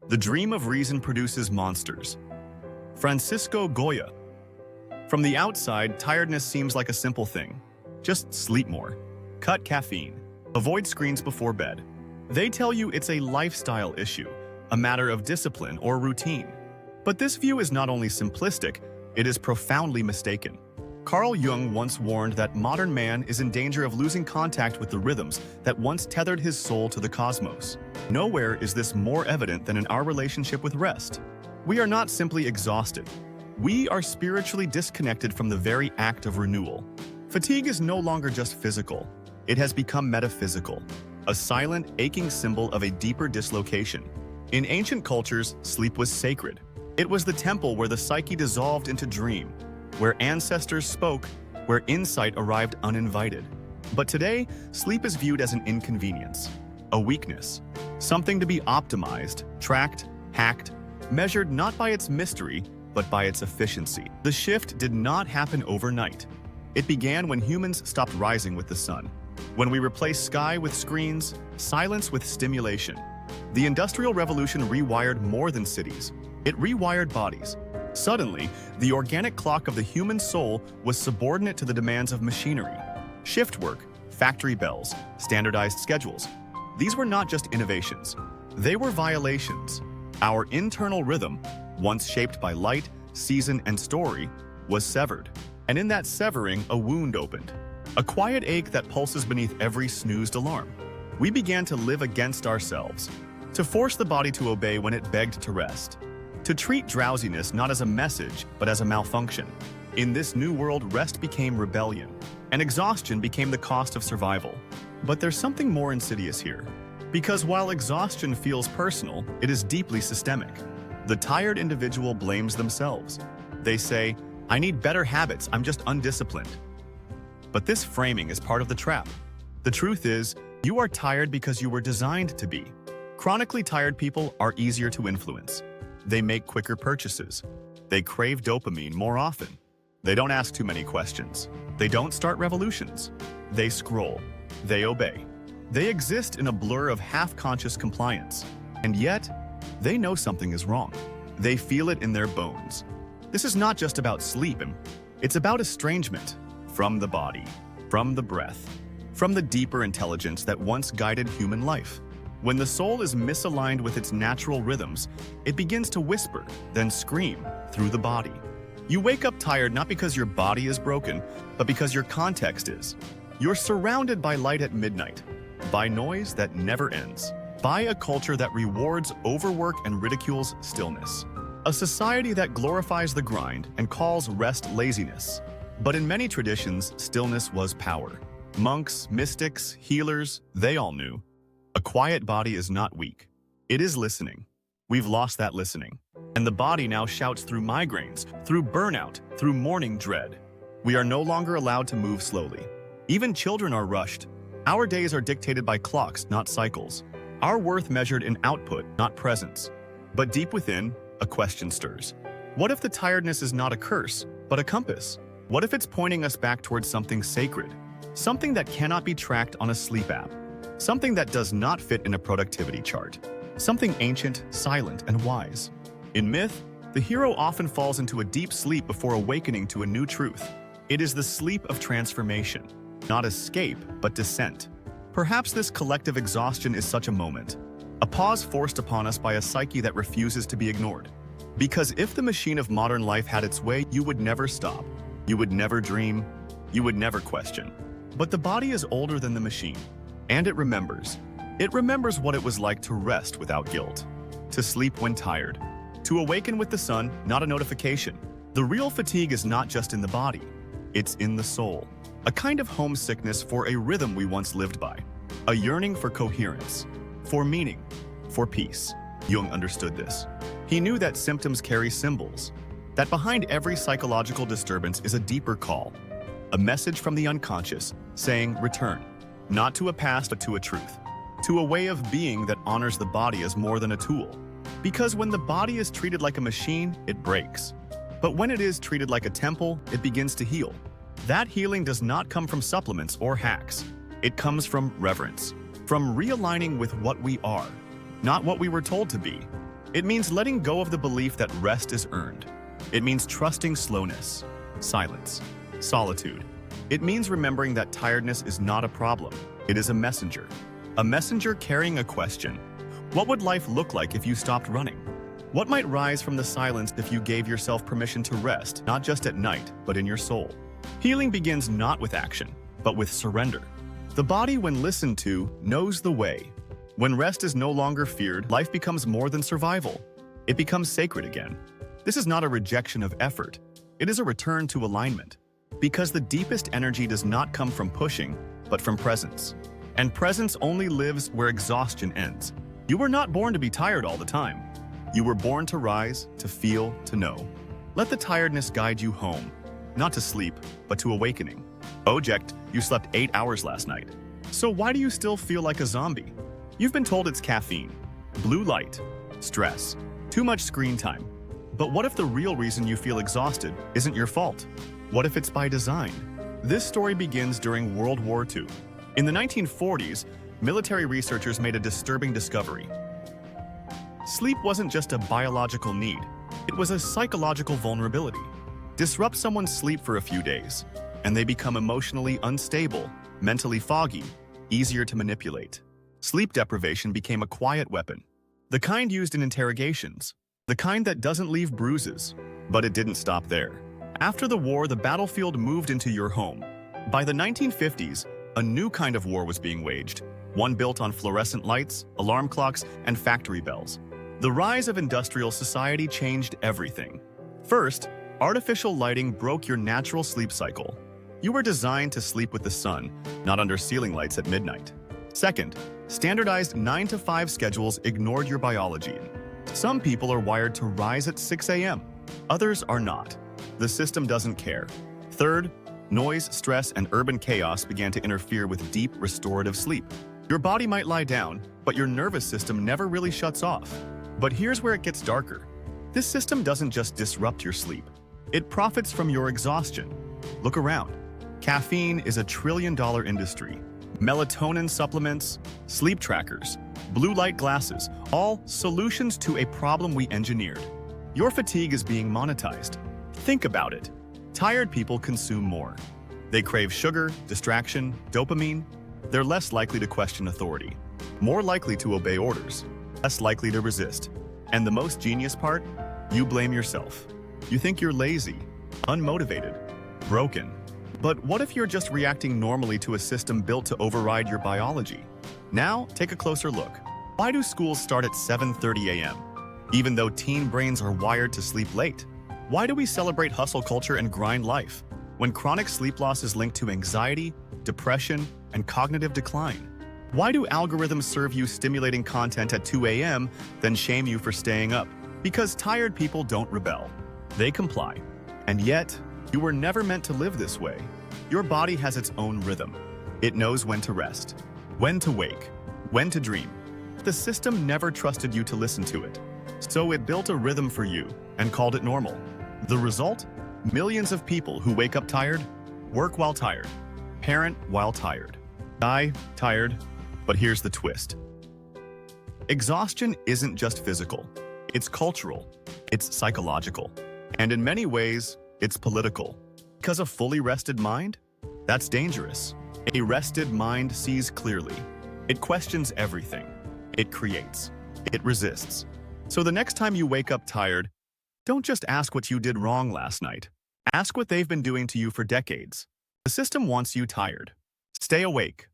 The dream of reason produces monsters. Francisco Goya. From the outside, tiredness seems like a simple thing. Just sleep more. Cut caffeine. Avoid screens before bed. They tell you it's a lifestyle issue, a matter of discipline or routine. But this view is not only simplistic, it is profoundly mistaken. Carl Jung once warned that modern man is in danger of losing contact with the rhythms that once tethered his soul to the cosmos. Nowhere is this more evident than in our relationship with rest. We are not simply exhausted. We are spiritually disconnected from the very act of renewal. Fatigue is no longer just physical. It has become metaphysical, a silent, aching symbol of a deeper dislocation. In ancient cultures, sleep was sacred. It was the temple where the psyche dissolved into dream, where ancestors spoke, where insight arrived uninvited. But today, sleep is viewed as an inconvenience, a weakness, something to be optimized, tracked, hacked, measured not by its mystery, but by its efficiency. The shift did not happen overnight. It began when humans stopped rising with the sun, when we replaced sky with screens, silence with stimulation. The Industrial Revolution rewired more than cities. It rewired bodies. Suddenly, the organic clock of the human soul was subordinate to the demands of machinery. Shift work, factory bells, standardized schedules. These were not just innovations. They were violations. Our internal rhythm, once shaped by light, season, and story, was severed. And in that severing, a wound opened. A quiet ache that pulses beneath every snoozed alarm. We began to live against ourselves, to force the body to obey when it begged to rest. To treat drowsiness not as a message, but as a malfunction. In this new world, rest became rebellion, and exhaustion became the cost of survival. But there's something more insidious here. Because while exhaustion feels personal, it is deeply systemic. The tired individual blames themselves. They say, "I need better habits, I'm just undisciplined." But this framing is part of the trap. The truth is, you are tired because you were designed to be. Chronically tired people are easier to influence. They make quicker purchases. They crave dopamine more often. They don't ask too many questions. They don't start revolutions. They scroll. They obey. They exist in a blur of half-conscious compliance. And yet, they know something is wrong. They feel it in their bones. This is not just about sleep. It's about estrangement from the body, from the breath, from the deeper intelligence that once guided human life. When the soul is misaligned with its natural rhythms, it begins to whisper, then scream through the body. You wake up tired not because your body is broken, but because your context is. You're surrounded by light at midnight, by noise that never ends, by a culture that rewards overwork and ridicules stillness, a society that glorifies the grind and calls rest laziness. But in many traditions, stillness was power. Monks, mystics, healers, they all knew. A quiet body is not weak. It is listening. We've lost that listening. And the body now shouts through migraines, through burnout, through morning dread. We are no longer allowed to move slowly. Even children are rushed. Our days are dictated by clocks, not cycles. Our worth measured in output, not presence. But deep within, a question stirs. What if the tiredness is not a curse, but a compass? What if it's pointing us back towards something sacred? Something that cannot be tracked on a sleep app. Something that does not fit in a productivity chart. Something ancient, silent, and wise. In myth, the hero often falls into a deep sleep before awakening to a new truth. It is the sleep of transformation, not escape, but descent. Perhaps this collective exhaustion is such a moment, a pause forced upon us by a psyche that refuses to be ignored. Because if the machine of modern life had its way, you would never stop. You would never dream. You would never question. But the body is older than the machine. And it remembers. It remembers what it was like to rest without guilt, to sleep when tired, to awaken with the sun, not a notification. The real fatigue is not just in the body, it's in the soul. A kind of homesickness for a rhythm we once lived by, a yearning for coherence, for meaning, for peace. Jung understood this. He knew that symptoms carry symbols, that behind every psychological disturbance is a deeper call, a message from the unconscious saying, return. Not to a past, but to a truth. To a way of being that honors the body as more than a tool. Because when the body is treated like a machine, it breaks. But when it is treated like a temple, it begins to heal. That healing does not come from supplements or hacks. It comes from reverence, from realigning with what we are, not what we were told to be. It means letting go of the belief that rest is earned. It means trusting slowness, silence, solitude. It means remembering that tiredness is not a problem. It is a messenger. A messenger carrying a question. What would life look like if you stopped running? What might rise from the silence if you gave yourself permission to rest, not just at night, but in your soul? Healing begins not with action, but with surrender. The body, when listened to, knows the way. When rest is no longer feared, life becomes more than survival. It becomes sacred again. This is not a rejection of effort. It is a return to alignment. Because the deepest energy does not come from pushing, but from presence. And presence only lives where exhaustion ends. You were not born to be tired all the time. You were born to rise, to feel, to know. Let the tiredness guide you home, not to sleep, but to awakening. Object, you slept 8 hours last night. So why do you still feel like a zombie? You've been told it's caffeine, blue light, stress, too much screen time. But what if the real reason you feel exhausted isn't your fault? What if it's by design? This story begins during World War II. In the 1940s, military researchers made a disturbing discovery. Sleep wasn't just a biological need, it was a psychological vulnerability. Disrupt someone's sleep for a few days, and they become emotionally unstable, mentally foggy, easier to manipulate. Sleep deprivation became a quiet weapon, the kind used in interrogations, the kind that doesn't leave bruises. But it didn't stop there. After the war, the battlefield moved into your home. By the 1950s, a new kind of war was being waged, one built on fluorescent lights, alarm clocks, and factory bells. The rise of industrial society changed everything. First, artificial lighting broke your natural sleep cycle. You were designed to sleep with the sun, not under ceiling lights at midnight. Second, standardized 9-to-5 schedules ignored your biology. Some people are wired to rise at 6 a.m. Others are not. The system doesn't care. Third, noise, stress, and urban chaos began to interfere with deep, restorative sleep. Your body might lie down, but your nervous system never really shuts off. But here's where it gets darker. This system doesn't just disrupt your sleep. It profits from your exhaustion. Look around. Caffeine is a trillion-dollar industry. Melatonin supplements, sleep trackers, blue light glasses, all solutions to a problem we engineered. Your fatigue is being monetized. Think about it. Tired people consume more. They crave sugar, distraction, dopamine. They're less likely to question authority, more likely to obey orders, less likely to resist. And the most genius part? You blame yourself. You think you're lazy, unmotivated, broken. But what if you're just reacting normally to a system built to override your biology? Now, take a closer look. Why do schools start at 7:30 a.m., even though teen brains are wired to sleep late? Why do we celebrate hustle culture and grind life, when chronic sleep loss is linked to anxiety, depression, and cognitive decline? Why do algorithms serve you stimulating content at 2 a.m., then shame you for staying up? Because tired people don't rebel. They comply. And yet, you were never meant to live this way. Your body has its own rhythm. It knows when to rest, when to wake, when to dream. The system never trusted you to listen to it. So it built a rhythm for you and called it normal. The result? Millions of people who wake up tired, work while tired, parent while tired, die tired. But here's the twist. Exhaustion isn't just physical. It's cultural. It's psychological. And in many ways, it's political. Because a fully rested mind? That's dangerous. A rested mind sees clearly. It questions everything. It creates. It resists. So the next time you wake up tired, don't just ask what you did wrong last night. Ask what they've been doing to you for decades. The system wants you tired. Stay awake.